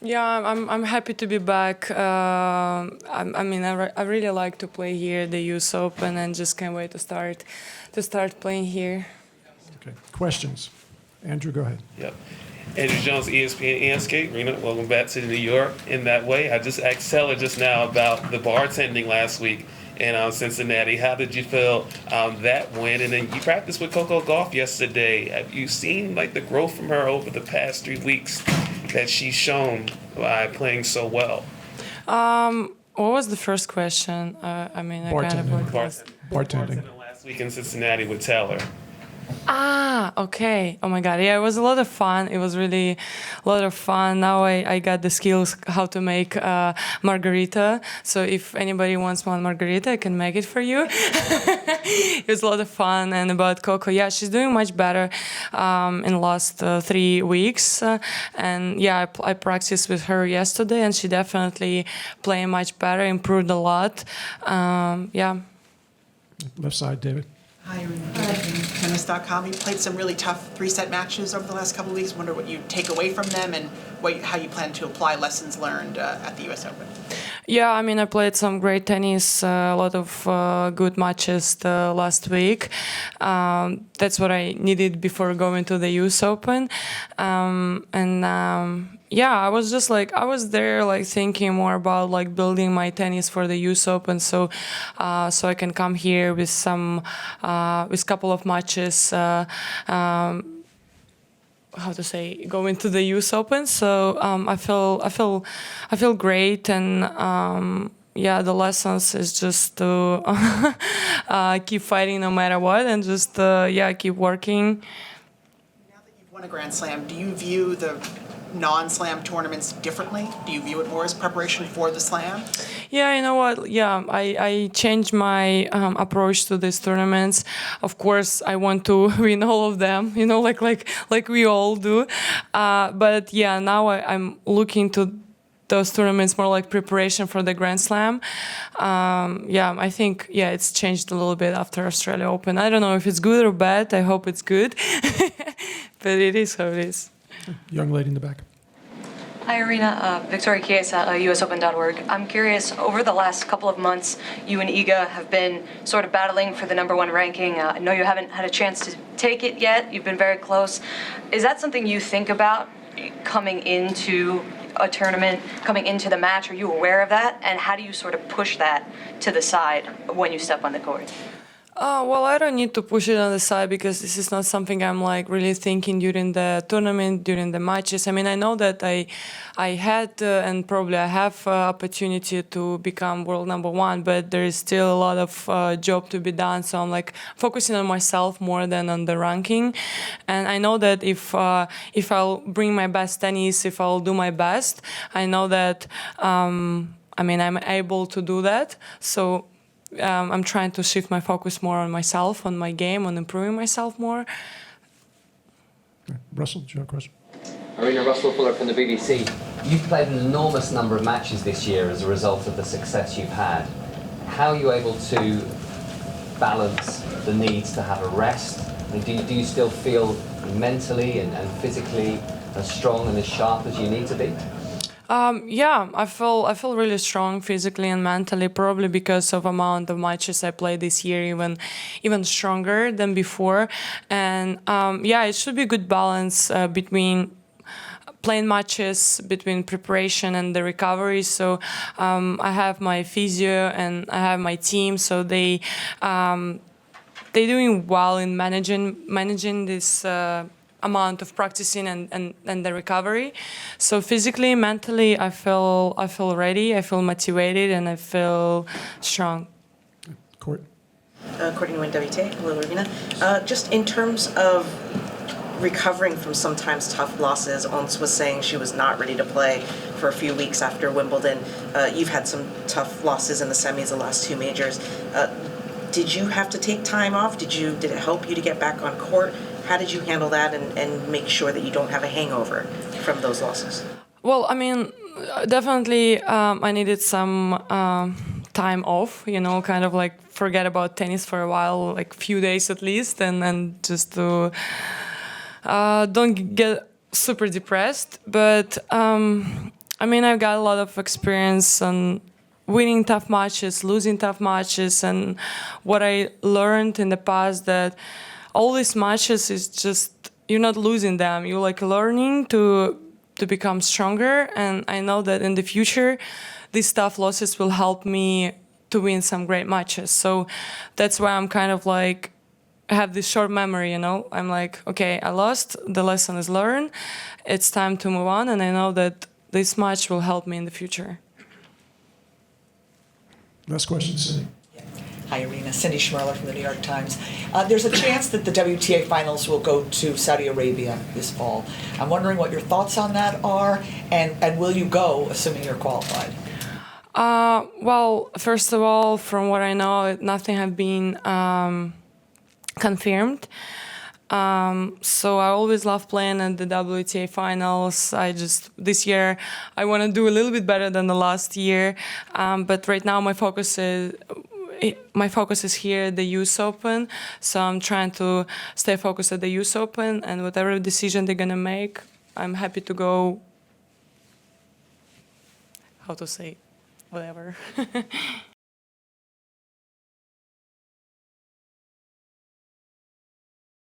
Yeah, I'm happy to be back. I really like to play here at the US Open, and just can't wait to start playing here. Okay. Questions? Andrew, go ahead. Yep. Andrew Jones, ESPN and Skate. Aryna, welcome back to New York. In that way, I just asked Seller just now about the bartending last week in Cincinnati. How did you feel that went? And then you practiced with Coco Gauff yesterday. Have you seen like the growth from her over the past 3 weeks that she's shown by playing so well? What was the first question? I kind of Bartending. Bartending. Last week in Cincinnati with Taylor. Okay. Oh my God. Yeah, it was a lot of fun. It was really a lot of fun. Now I got the skills how to make margarita. So if anybody wants one margarita, I can make it for you. It was a lot of fun. And about Coco, yeah, she's doing much better in the last 3 weeks. And yeah, I practiced with her yesterday, and she definitely playing much better, improved a lot. Yeah. Left side, David. Hi, Aryna. Tennis.com. You played some really tough 3-set matches over the last couple of weeks. Wonder what you take away from them and how you plan to apply lessons learned at the US Open. Yeah, I played some great tennis, a lot of good matches last week. That's what I needed before going to the US Open. Yeah, I was just I was there thinking more about building my tennis for the US Open, so I can come here with with couple of matches. How to say, go into the US Open. So I feel great, and yeah, the lessons is just to keep fighting no matter what, and just keep working. Now that you've won a Grand Slam, do you view the non-slam tournaments differently? Do you view it more as preparation for the slam? Yeah, you know what? Yeah, I changed my approach to these tournaments. Of course, I want to win all of them, like we all do. But yeah, now I'm looking to those tournaments more like preparation for the Grand Slam. Yeah, I think it's changed a little bit after Australia Open. I don't know if it's good or bad. I hope it's good, but it is how it is. Young lady in the back. Hi, Aryna. Victoria Chiesa, usopen.org. I'm curious, over the last couple of months, you and Iga have been sort of battling for the #1 ranking. I know you haven't had a chance to take it yet. You've been very close. Is that something you think about coming into a tournament, coming into the match? Are you aware of that? And how do you sort of push that to the side when you step on the court? Well, I don't need to push it on the side, because this is not something I'm really thinking during the tournament, during the matches. I know that I had and probably I have opportunity to become world #1, but there is still a lot of job to be done. So I'm focusing on myself more than on the ranking. And I know that if I'll bring my best tennis, if I'll do my best, I know that I'm able to do that. So I'm trying to shift my focus more on myself, on my game, on improving myself more. Okay. Russell, do you have a question? Aryna, Russell Fuller from the BBC. You've played an enormous number of matches this year as a result of the success you've had. How are you able to balance the needs to have a rest? Do you still feel mentally and physically as strong and as sharp as you need to be? Yeah, I feel really strong physically and mentally, probably because of amount of matches I played this year, even stronger than before. And yeah, it should be good balance between playing matches, between preparation and the recovery. So I have my physio and I have my team, so they're doing well in managing this amount of practicing and the recovery. So physically, mentally, I feel ready, I feel motivated, and I feel strong. Court. Courtney Nguyen, WTA. Hello, Aryna. Just in terms of recovering from sometimes tough losses, Ons was saying she was not ready to play for a few weeks after Wimbledon. You've had some tough losses in the semis, the last 2 majors. Did you have to take time off? Did it help you to get back on court? How did you handle that and make sure that you don't have a hangover from those losses? Well, definitely I needed some time off, kind of forget about tennis for a while, few days at least, and then just to don't get super depressed. But I mean, I've got a lot of experience on winning tough matches, losing tough matches, and what I learned in the past that all these matches is just you're not losing them. You're like learning to become stronger, and I know that in the future, these tough losses will help me to win some great matches. So that's why I'm kind of like have this short memory, you know. I'm like, okay, I lost. The lesson is learned. It's time to move on, and I know that this match will help me in the future. Last question, Cindy. Hi, Aryna. Cindy Schmerler from the New York Times. There's a chance that the WTA finals will go to Saudi Arabia this fall. I'm wondering what your thoughts on that are, and will you go, assuming you're qualified? Well, first of all, from what I know, nothing have been confirmed. So I always love playing at the WTA finals. This year, I want to do a little bit better than the last year. But right now, my focus is here at the US Open. So I'm trying to stay focused at the US Open, and whatever decision they're gonna make, I'm happy to go. How to say, whatever.